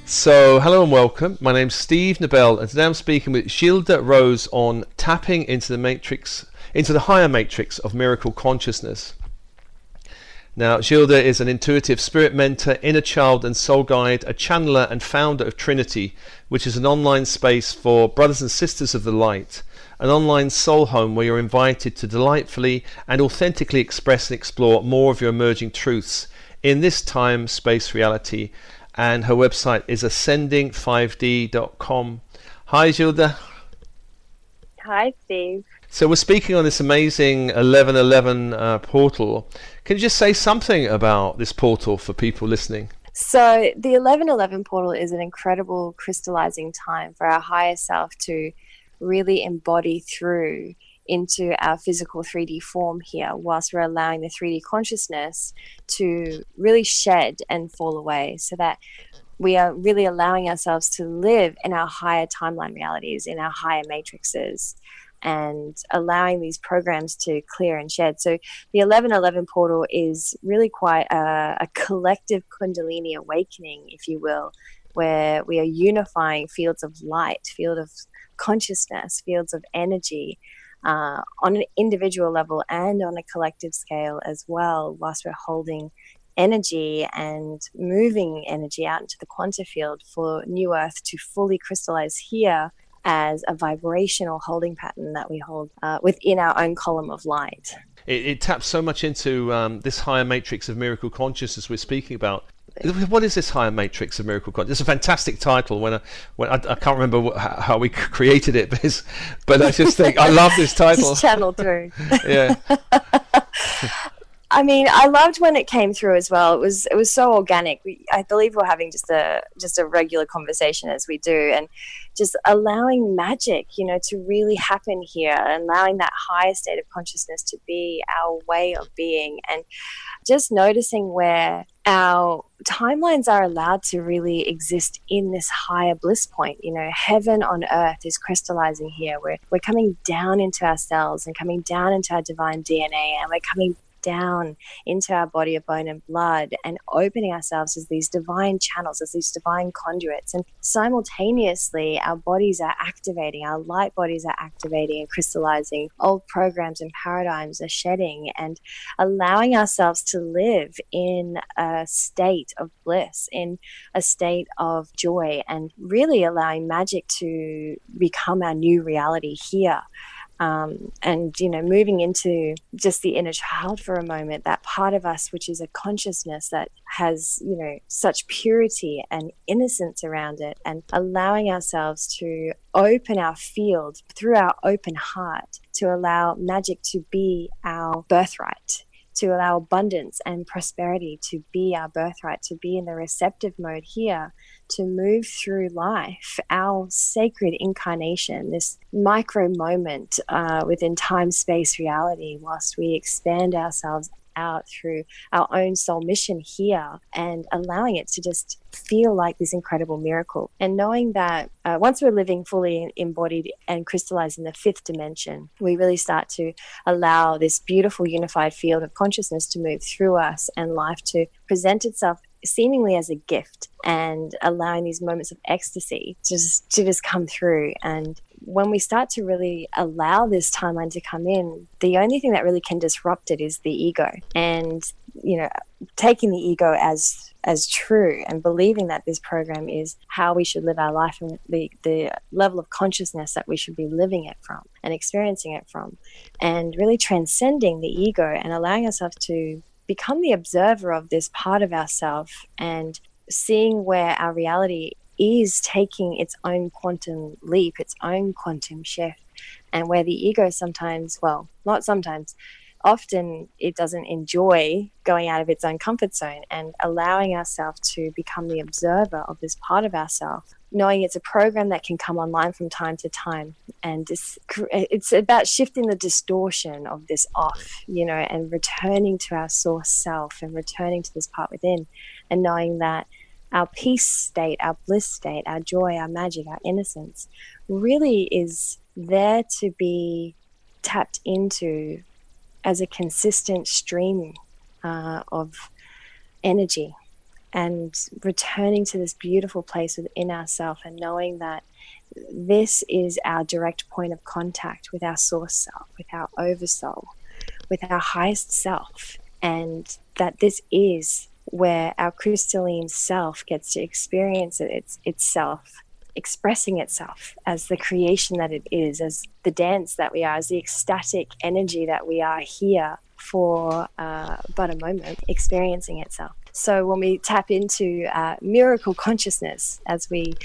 So, hello and welcome. My name's Steve Nobel, and today I'm speaking with Jilda Rose on tapping into the matrix, into the higher matrix of miracle consciousness. Now, Jilda is an intuitive spirit mentor, inner child and soul guide, a channeler and founder of Trinity, which is an online space for brothers and sisters of the light, an online soul home where you're invited to delightfully and authentically express and explore more of your emerging truths in this time, space, reality. And her website is ascending5d.com. Hi, Jilda. Hi, Steve. So we're speaking on this amazing 1111 portal. Can you just say something about this portal for people listening? So the 1111 portal is an incredible crystallizing time for our higher self to really embody through into our physical 3D form here, whilst we're allowing the 3D consciousness to really shed and fall away, so that we are really allowing ourselves to live in our higher timeline realities, in our higher matrices, and allowing these programs to clear and shed. So the 1111 portal is really quite a collective Kundalini awakening, if you will, where we are unifying fields of light, field of consciousness, fields of energy, on an individual level and on a collective scale as well, whilst we're holding energy and moving energy out into the quantum field for New Earth to fully crystallize here as a vibrational holding pattern that we hold within our own column of light. It taps so much into this higher matrix of miracle consciousness we're speaking about. What is this higher matrix of miracle consciousness? It's a fantastic title. When I can't remember how we created it, but I just think I love this title. Just channel through. Yeah. I mean, I loved when it came through as well. It was so organic. I believe we're having just a regular conversation as we do, and just allowing magic, to really happen here, and allowing that higher state of consciousness to be our way of being, and just noticing where our timelines are allowed to really exist in this higher bliss point. Heaven on earth is crystallizing here. We're coming down into our cells and coming down into our divine DNA, and we're coming down into our body of bone and blood, and opening ourselves as these divine channels, as these divine conduits. And simultaneously our bodies are activating, our light bodies are activating and crystallizing. Old programs and paradigms are shedding, and allowing ourselves to live in a state of bliss, in a state of joy, and really allowing magic to become our new reality here. And moving into just the inner child for a moment, that part of us which is a consciousness that has such purity and innocence around it, and allowing ourselves to open our field through our open heart to allow magic to be our birthright, to allow abundance and prosperity to be our birthright, to be in the receptive mode here, to move through life, our sacred incarnation, this micro moment within time, space, reality, whilst we expand ourselves out through our own soul mission here, and allowing it to just feel like this incredible miracle. And knowing that once we're living fully embodied and crystallized in the fifth dimension, we really start to allow this beautiful unified field of consciousness to move through us, and life to present itself seemingly as a gift, and allowing these moments of ecstasy to just come through. And when we start to really allow this timeline to come in, the only thing that really can disrupt it is the ego. And taking the ego as true, and believing that this program is how we should live our life, and the level of consciousness that we should be living it from and experiencing it from, and really transcending the ego and allowing ourselves to become the observer of this part of ourself, and seeing where our reality is taking its own quantum leap, its own quantum shift, and where the ego sometimes, well, not sometimes, often it doesn't enjoy going out of its own comfort zone, and allowing ourselves to become the observer of this part of ourselves, knowing it's a program that can come online from time to time. And it's about shifting the distortion of this off, and returning to our source self, and returning to this part within, and knowing that our peace state, our bliss state, our joy, our magic, our innocence really is there to be tapped into as a consistent stream of energy and returning to this beautiful place within ourselves and knowing that this is our direct point of contact with our source self, with our oversoul, with our highest self, and that this is where our crystalline self gets to experience itself, expressing itself as the creation that it is, as the dance that we are, as the ecstatic energy that we are here for but a moment, experiencing itself. So when we tap into miracle consciousness, as we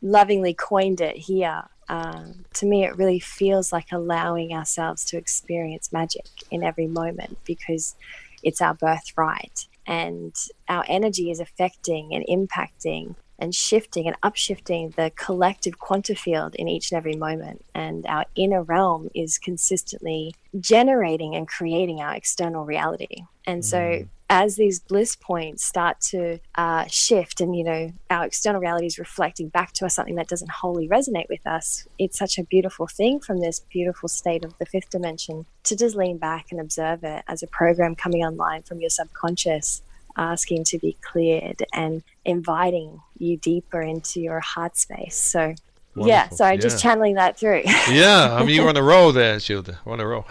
lovingly coined it here, to me it really feels like allowing ourselves to experience magic in every moment, because it's our birthright, and our energy is affecting and impacting and shifting and upshifting the collective quantum field in each and every moment. And our inner realm is consistently generating and creating our external reality. And so as these bliss points start to shift, and, you know, our external reality is reflecting back to us something that doesn't wholly resonate with us, it's such a beautiful thing from this beautiful state of the fifth dimension to just lean back and observe it as a program coming online from your subconscious, asking to be cleared and inviting you deeper into your heart space. So Wonderful. yeah, sorry, just channeling that through. Yeah, I mean, you're on a roll there, Jilda. On a roll.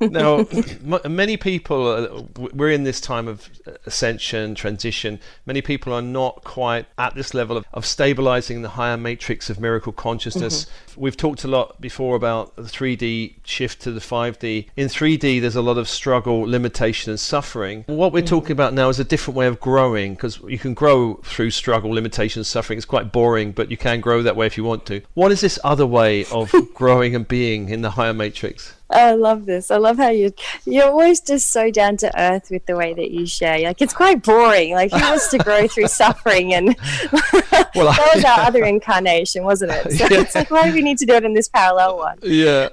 Now, many people, we're in this time of ascension, transition. Many people are not quite at this level of stabilizing the higher matrix of miracle consciousness. We've talked a lot before about the 3D shift to the 5D. In 3D, there's a lot of struggle, limitation, and suffering. What we're talking about now is a different way of growing, because you can grow through struggle, limitation, and suffering. It's quite boring, but you can grow that way if you want to. What is this other way of growing and being in the higher matrix? I love this. I love how you're always just so down to earth with the way that you share. Like, it's quite boring. Like, who wants to grow through suffering? And well, that was our other incarnation, wasn't it? So it's like, why do we need to do it in this parallel one? Yeah.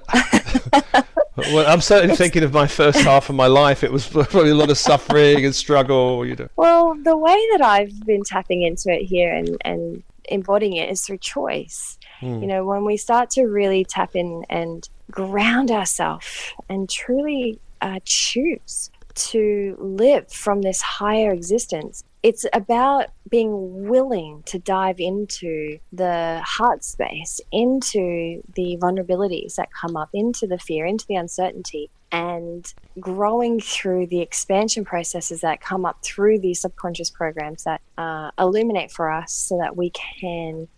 Well, I'm certainly thinking of my first half of my life. It was probably a lot of suffering and struggle, you know. Well, the way that I've been tapping into it here and embodying it is through choice. You know, when we start to really tap in and ground ourselves and truly choose to live from this higher existence, it's about being willing to dive into the heart space, into the vulnerabilities that come up, into the fear, into the uncertainty, and growing through the expansion processes that come up through these subconscious programs that illuminate for us, so that we can.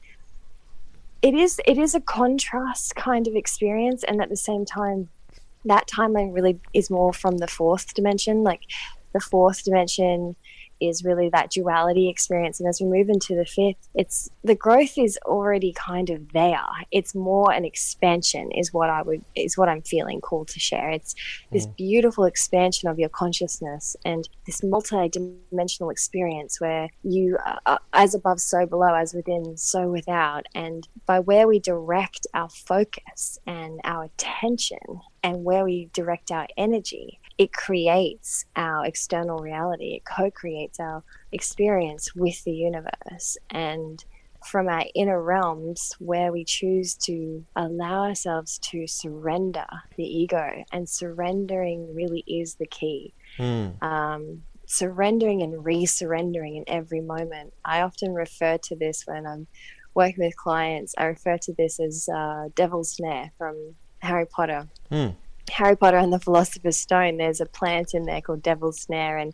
It is a contrast kind of experience, and at the same time, that timeline really is more from the fourth dimension. Like, the fourth dimension is really that duality experience, and as we move into the fifth, the growth is already kind of there. It's more an expansion is what I'm feeling called to share. It's this beautiful expansion of your consciousness and this multi-dimensional experience where you are as above, so below, as within, so without. And by where we direct our focus and our attention and where we direct our energy, it creates our external reality. It co-creates our experience with the universe. And from our inner realms, where we choose to allow ourselves to surrender the ego, and surrendering really is the key. Surrendering and re-surrendering in every moment. I often refer to this when I'm working with clients. I refer to this as Devil's Snare from Harry Potter. Harry Potter and the Philosopher's Stone, there's a plant in there called Devil's Snare, and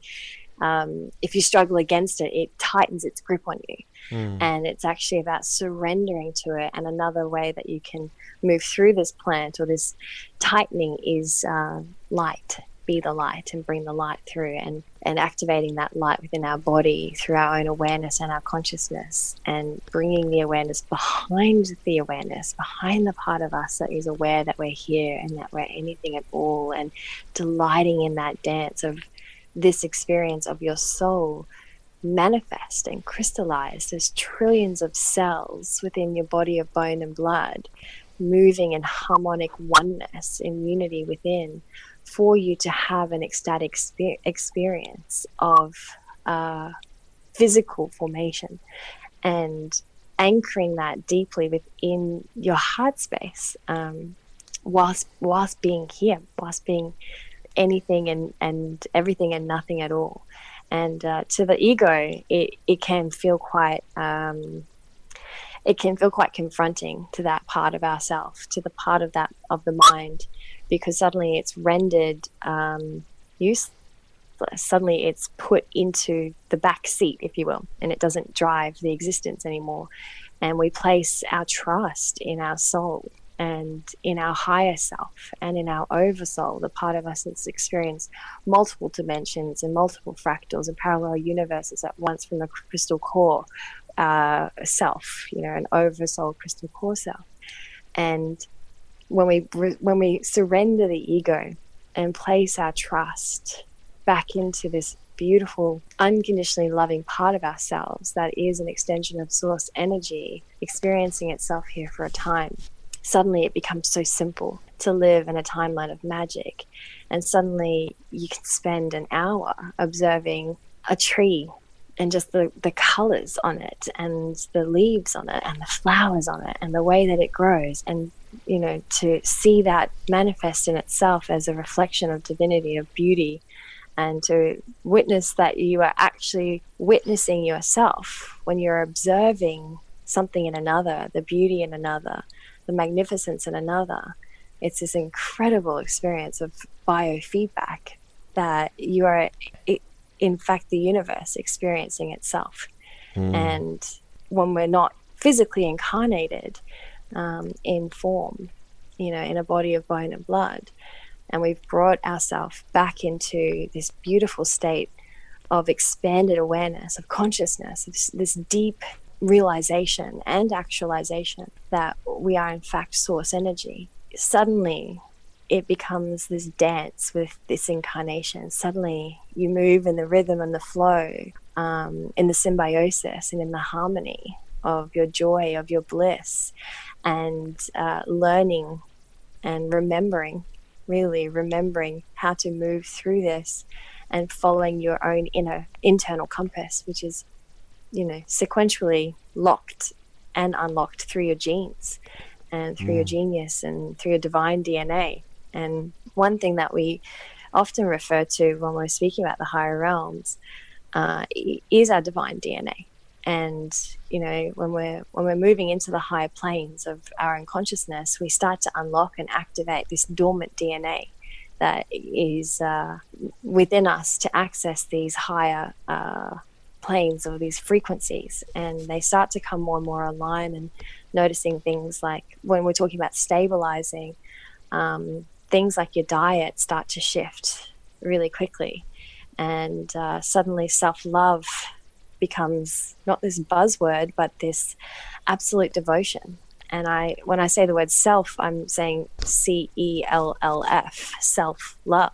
if you struggle against it, it tightens its grip on you. And it's actually about surrendering to it. And another way that you can move through this plant or this tightening is light. Be the light and bring the light through, and activating that light within our body through our own awareness and our consciousness, and bringing the awareness behind the part of us that is aware that we're here and that we're anything at all, and delighting in that dance of this experience of your soul manifest and crystallized as trillions of cells within your body of bone and blood, moving in harmonic oneness, in unity within, for you to have an ecstatic experience of physical formation, and anchoring that deeply within your heart space, whilst being here, whilst being anything and everything and nothing at all. And to the ego, it can feel quite confronting to that part of ourself, to the part of the mind, because suddenly it's rendered useless. Suddenly it's put into the back seat, if you will, and it doesn't drive the existence anymore. And we place our trust in our soul and in our higher self and in our oversoul, the part of us that's experienced multiple dimensions and multiple fractals and parallel universes at once, from the crystal core self, an oversoul crystal core self. And when we surrender the ego and place our trust back into this beautiful, unconditionally loving part of ourselves that is an extension of source energy experiencing itself here for a time, suddenly it becomes so simple to live in a timeline of magic. And suddenly you can spend an hour observing a tree and just the colors on it and the leaves on it and the flowers on it and the way that it grows, and to see that manifest in itself as a reflection of divinity, of beauty, and to witness that you are actually witnessing yourself when you're observing something in another, the beauty in another, the magnificence in another. It's this incredible experience of biofeedback that you are, in fact, the universe experiencing itself. And when we're not physically incarnated in form, in a body of bone and blood, and we've brought ourselves back into this beautiful state of expanded awareness, of consciousness, of this deep realization and actualization that we are in fact source energy, suddenly it becomes this dance with this incarnation. Suddenly you move in the rhythm and the flow, in the symbiosis and in the harmony of your joy, of your bliss, and learning and remembering how to move through this and following your own internal compass, which is, sequentially locked and unlocked through your genes and through your genius and through your divine DNA. And one thing that we often refer to when we're speaking about the higher realms is our divine DNA. And when we're moving into the higher planes of our unconsciousness, we start to unlock and activate this dormant DNA that is within us to access these higher planes or these frequencies, and they start to come more and more aligned. And noticing things like, when we're talking about stabilizing, things like your diet start to shift really quickly, and suddenly self-love becomes not this buzzword, but this absolute devotion. And when I say the word self, I'm saying CELLF, self-love.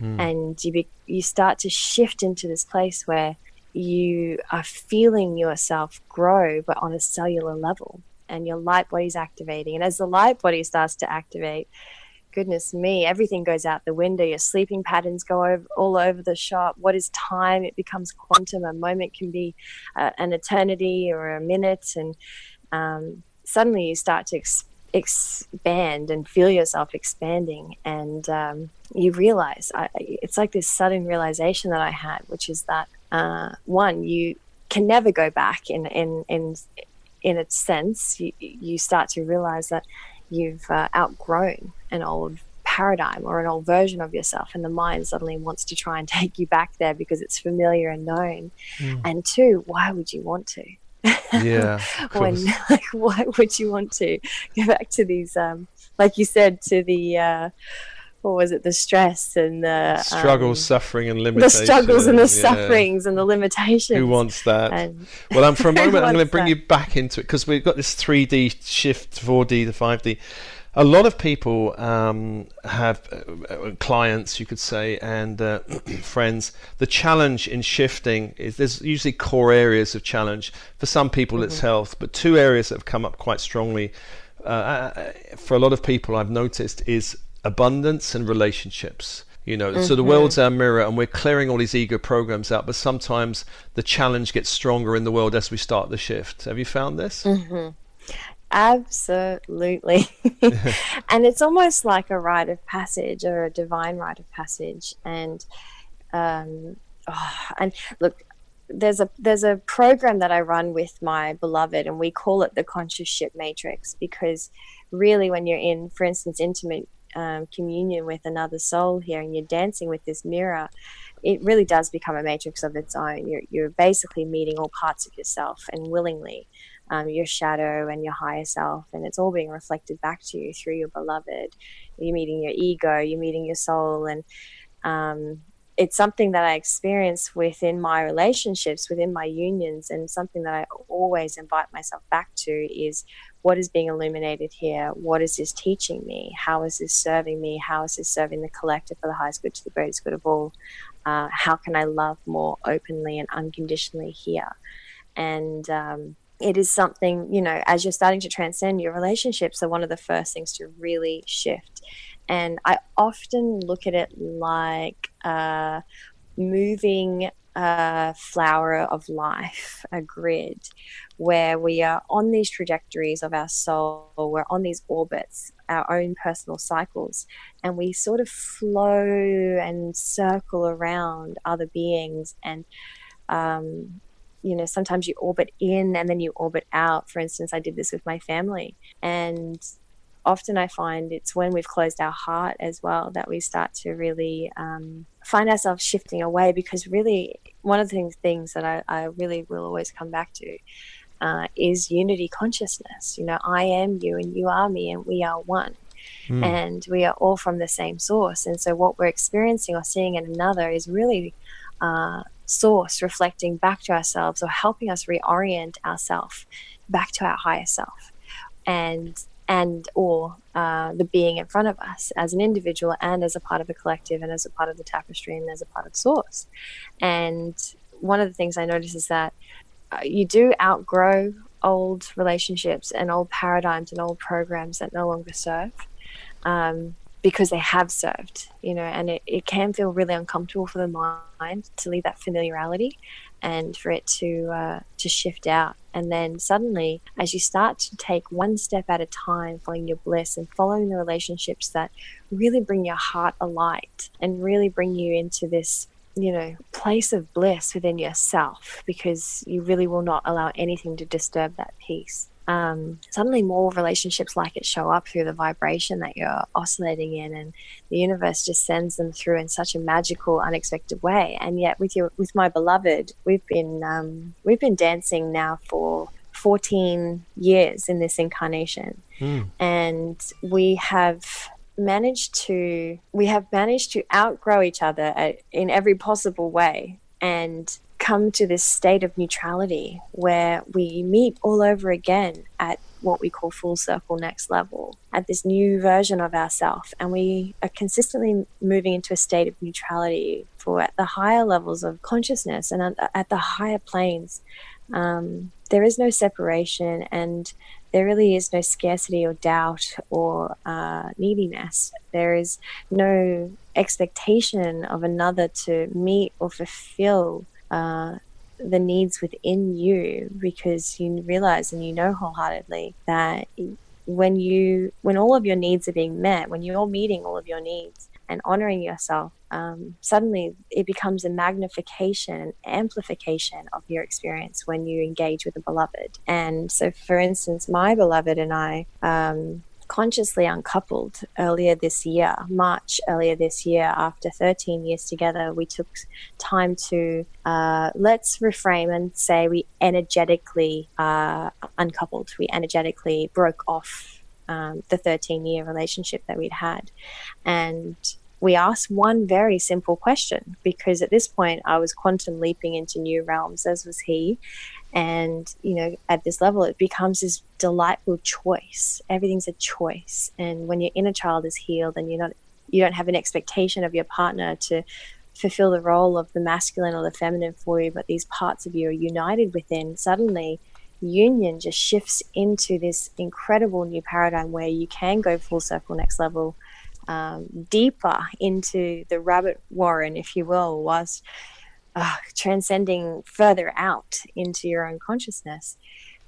And you start to shift into this place where you are feeling yourself grow, but on a cellular level, and your light body's activating. And as the light body starts to activate, goodness me, everything goes out the window. Your sleeping patterns go all over the shop. What is time? It becomes quantum. A moment can be an eternity or a minute. And suddenly you start to expand and feel yourself expanding. And you realize, it's like this sudden realization that I had, which is that, one, you can never go back in a sense. You start to realize that you've outgrown an old paradigm or an old version of yourself, and the mind suddenly wants to try and take you back there because it's familiar and known. And two, why would you want to? Yeah, of course. Why would you want to go back to these, like you said, to the what was it, the stress and the struggles, suffering and limitations. The struggles and the sufferings and the limitations. Who wants that? Well, for a moment, I'm going to bring you back into it, because we've got this 3D shift, 4D to 5D. A lot of people have clients, you could say, and friends. The challenge in shifting is there's usually core areas of challenge. For some people, it's health, but two areas that have come up quite strongly for a lot of people, I've noticed, is abundance and relationships. So the world's our mirror, and we're clearing all these ego programs out, but sometimes the challenge gets stronger in the world as we start the shift. Have you found this? Absolutely. And it's almost like a rite of passage, or a divine rite of passage. And And look, there's a program that I run with my beloved, and we call it the conscious ship matrix, because really when you're in, for instance, intimate communion with another soul here, and you're dancing with this mirror, it really does become a matrix of its own. You're basically meeting all parts of yourself, and willingly, your shadow and your higher self, and it's all being reflected back to you through your beloved. You're meeting your ego, you're meeting your soul, and it's something that I experience within my relationships, within my unions, and something that I always invite myself back to is, what is being illuminated here? What is this teaching me? How is this serving me? How is this serving the collective for the highest good, to the greatest good of all? How can I love more openly and unconditionally here? And it is something, as you're starting to transcend, your relationships are one of the first things to really shift. And I often look at it like moving a flower of life, a grid, where we are on these trajectories of our soul, we're on these orbits, our own personal cycles, and we sort of flow and circle around other beings. And sometimes you orbit in and then you orbit out. For instance, I did this with my family, and often I find it's when we've closed our heart as well that we start to really find ourselves shifting away, because really one of the things that I really will always come back to is unity consciousness. I am you and you are me, and we are one. And we are all from the same source. And so what we're experiencing or seeing in another is really source reflecting back to ourselves, or helping us reorient ourselves back to our higher self, or the being in front of us as an individual, and as a part of a collective, and as a part of the tapestry, and as a part of source. And one of the things I notice is that you do outgrow old relationships and old paradigms and old programs that no longer serve, because they have served, and it can feel really uncomfortable for the mind to leave that familiarity and for it to shift out. And then suddenly, as you start to take one step at a time, following your bliss and following the relationships that really bring your heart alight and really bring you into this, place of bliss within yourself, because you really will not allow anything to disturb that peace. Suddenly more relationships like it show up through the vibration that you're oscillating in, and the universe just sends them through in such a magical, unexpected way. And yet with my beloved, we've been dancing now for 14 years in this incarnation. And we have managed to outgrow each other in every possible way, and come to this state of neutrality where we meet all over again at what we call full circle next level, at this new version of ourselves. And we are consistently moving into a state of neutrality for at the higher levels of consciousness and at the higher planes. There is no separation, and there really is no scarcity or doubt or neediness. There is no expectation of another to meet or fulfill the needs within you, because you realize and wholeheartedly that when all of your needs are being met, when you're meeting all of your needs and honoring yourself, suddenly it becomes a magnification, an amplification of your experience when you engage with a beloved. And so, for instance, my beloved and I consciously uncoupled March earlier this year. After 13 years together, we took time to, let's reframe and say, we energetically uncoupled. We energetically broke off the 13-year relationship that we'd had. And we asked one very simple question, because at this point I was quantum leaping into new realms, as was he. And, at this level, it becomes this delightful choice. Everything's a choice. And when your inner child is healed, and you don't have an expectation of your partner to fulfill the role of the masculine or the feminine for you, but these parts of you are united within, suddenly union just shifts into this incredible new paradigm where you can go full circle next level, deeper into the rabbit warren, if you will, whilst transcending further out into your own consciousness.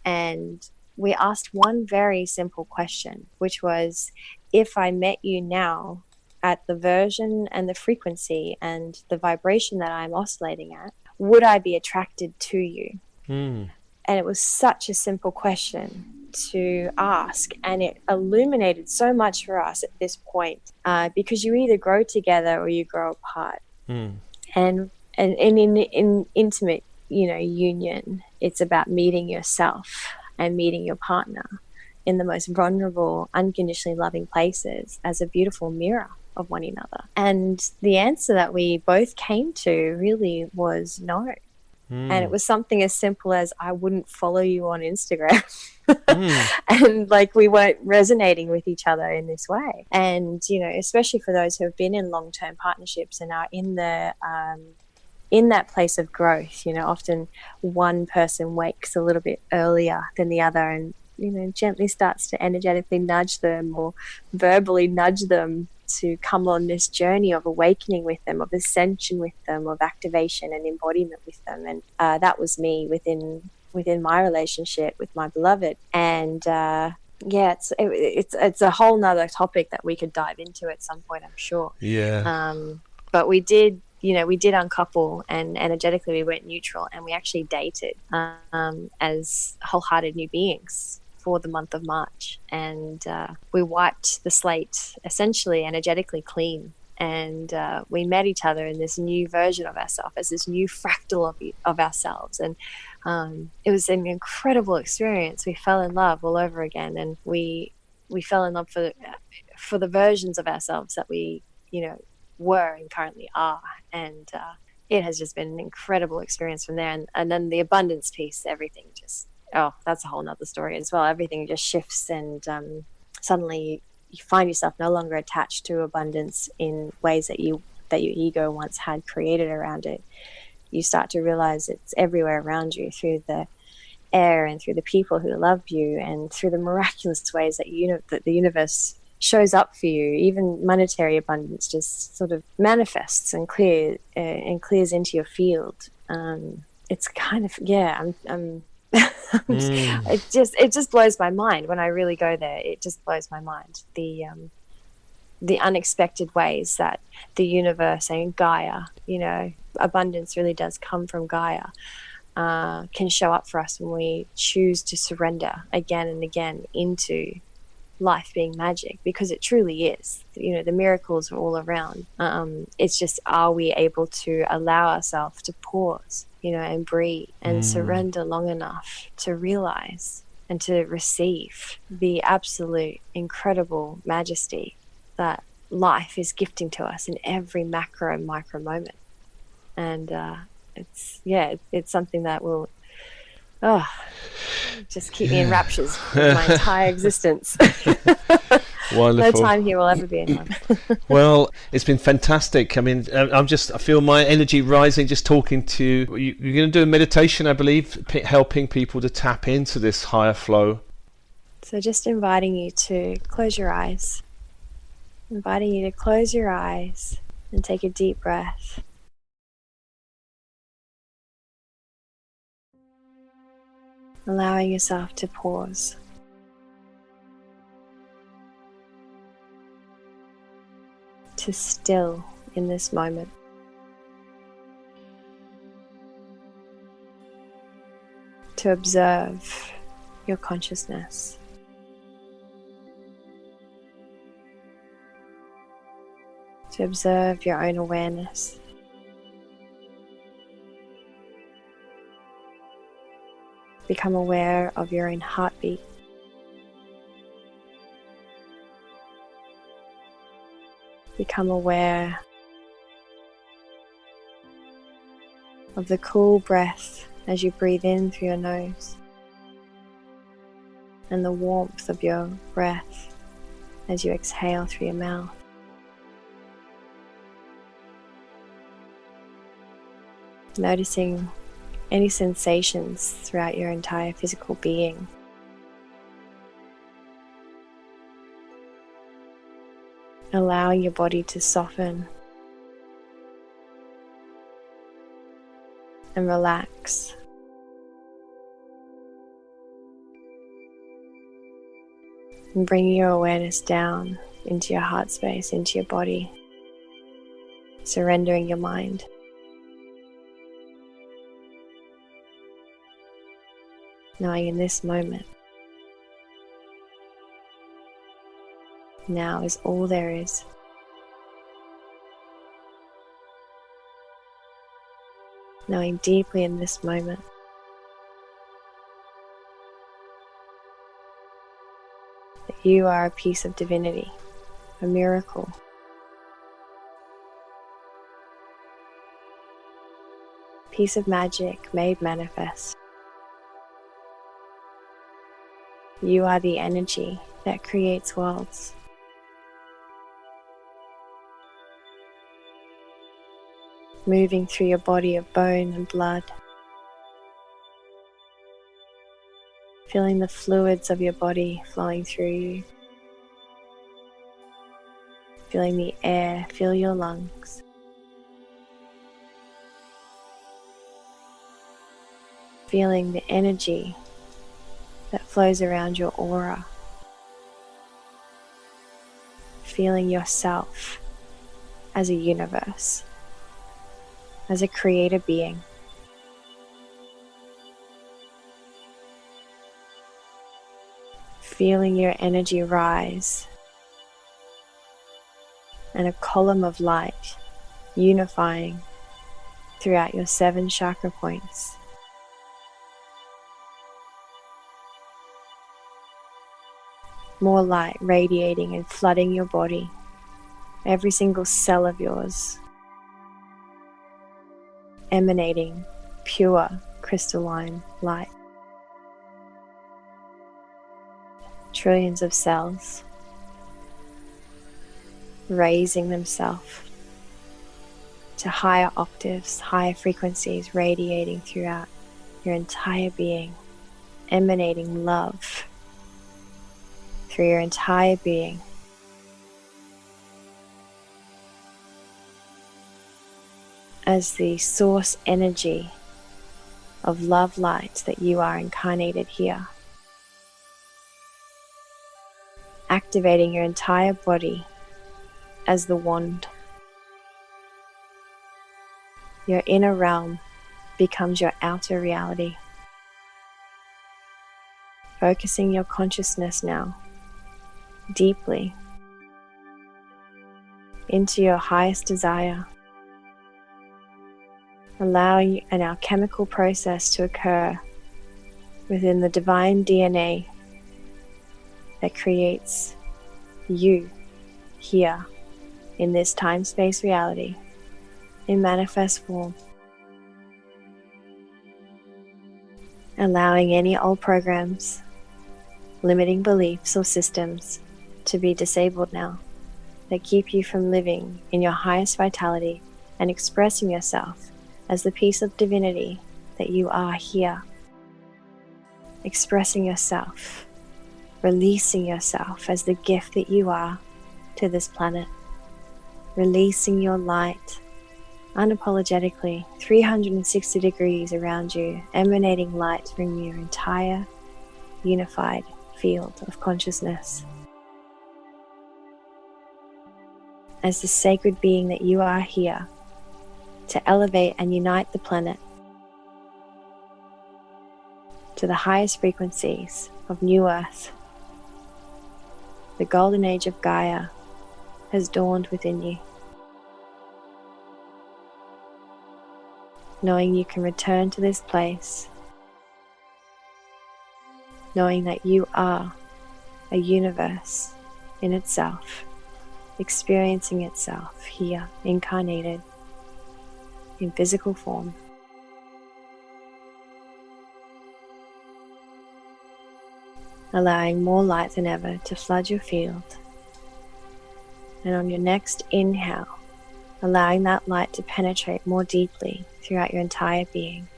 And we asked one very simple question, which was, if I met you now, at the version and the frequency and the vibration that I'm oscillating at, would I be attracted to you? And it was such a simple question to ask, and it illuminated so much for us at this point, because you either grow together or you grow apart. And in intimate, union, it's about meeting yourself and meeting your partner in the most vulnerable, unconditionally loving places as a beautiful mirror of one another. And the answer that we both came to really was no. And it was something as simple as, I wouldn't follow you on Instagram. And like, we weren't resonating with each other in this way. And, especially for those who have been in long-term partnerships and are in that place of growth, often one person wakes a little bit earlier than the other and, gently starts to energetically nudge them or verbally nudge them to come on this journey of awakening with them, of ascension with them, of activation and embodiment with them. And that was me within my relationship with my beloved. And it's a whole nother topic that we could dive into at some point, I'm sure. But we did uncouple, and energetically we went neutral, and we actually dated as wholehearted new beings for the month of March. And we wiped the slate essentially energetically clean, and we met each other in this new version of ourselves, as this new fractal of ourselves. And it was an incredible experience. We fell in love all over again, and we fell in love for the versions of ourselves that we were and currently are. And it has just been an incredible experience from there. And then the abundance piece, everything just, that's a whole nother story as well. Everything just shifts, and suddenly you find yourself no longer attached to abundance in ways that your ego once had created around it. You start to realize it's everywhere around you, through the air and through the people who love you, and through the miraculous ways that that the universe shows up for you. Even monetary abundance just sort of manifests and clears into your field. It's kind of, I'm it just blows my mind when I really go there. It just blows my mind, the unexpected ways that the universe and Gaia, abundance really does come from Gaia, can show up for us when we choose to surrender again and again into life being magic, because it truly is. The miracles are all around. It's just, are we able to allow ourselves to pause, and breathe and surrender long enough to realize and to receive the absolute incredible majesty that life is gifting to us in every macro and micro moment. And it's something that will just keep me in raptures for my entire existence. Wonderful. No time here will ever be enough. Well, it's been fantastic. I mean, I feel my energy rising just talking to you. You're going to do a meditation, I believe, helping people to tap into this higher flow. So just inviting you to close your eyes. Inviting you to close your eyes and take a deep breath. Allowing yourself to pause. To still in this moment. To observe your consciousness. To observe your own awareness. Become aware of your own heartbeat. Become aware of the cool breath as you breathe in through your nose, and the warmth of your breath as you exhale through your mouth. Noticing any sensations throughout your entire physical being. Allowing your body to soften and relax. And bringing your awareness down into your heart space, into your body, surrendering your mind. Knowing in this moment, now is all there is. Knowing deeply in this moment that you are a piece of divinity, a miracle. Piece of magic made manifest. You are the energy that creates worlds. Moving through your body of bone and blood. Feeling the fluids of your body flowing through you. Feeling the air fill your lungs. Feeling the energy that flows around your aura. Feeling yourself as a universe, as a creator being. Feeling your energy rise and a column of light unifying throughout your 7 chakra points. More light radiating and flooding your body, every single cell of yours, emanating pure crystalline light. Trillions of cells raising themselves to higher octaves, higher frequencies, radiating throughout your entire being, emanating love through your entire being. As the source energy of love light that you are incarnated here, activating your entire body as the wand. Your inner realm becomes your outer reality. Focusing your consciousness now deeply into your highest desire, allowing an alchemical process to occur within the divine DNA that creates you here in this time-space reality in manifest form, allowing any old programs, limiting beliefs or systems to be disabled now that keep you from living in your highest vitality and expressing yourself as the piece of divinity that you are here. Expressing yourself, releasing yourself as the gift that you are to this planet. Releasing your light unapologetically, 360 degrees around you, emanating light from your entire unified field of consciousness. As the sacred being that you are here to elevate and unite the planet to the highest frequencies of New Earth. The golden age of Gaia has dawned within you. Knowing you can return to this place, knowing that you are a universe in itself, experiencing itself here, incarnated in physical form. Allowing more light than ever to flood your field. And on your next inhale, allowing that light to penetrate more deeply throughout your entire being.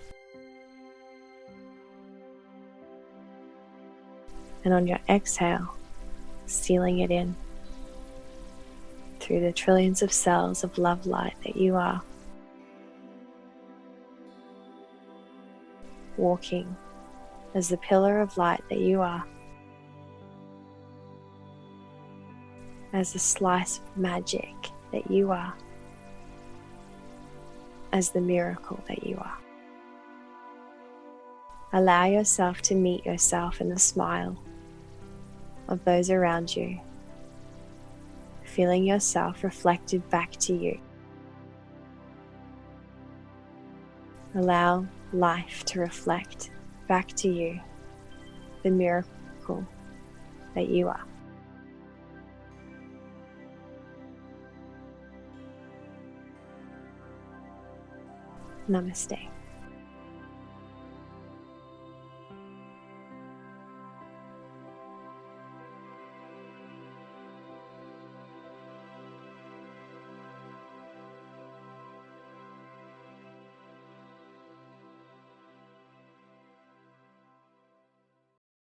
And on your exhale, sealing it in through the trillions of cells of love light that you are. Walking as the pillar of light that you are. as the slice of magic that you are, as the miracle that you are. Allow yourself to meet yourself in the smile of those around you, feeling yourself reflected back to you. Allow life to reflect back to you the miracle that you are. Namaste.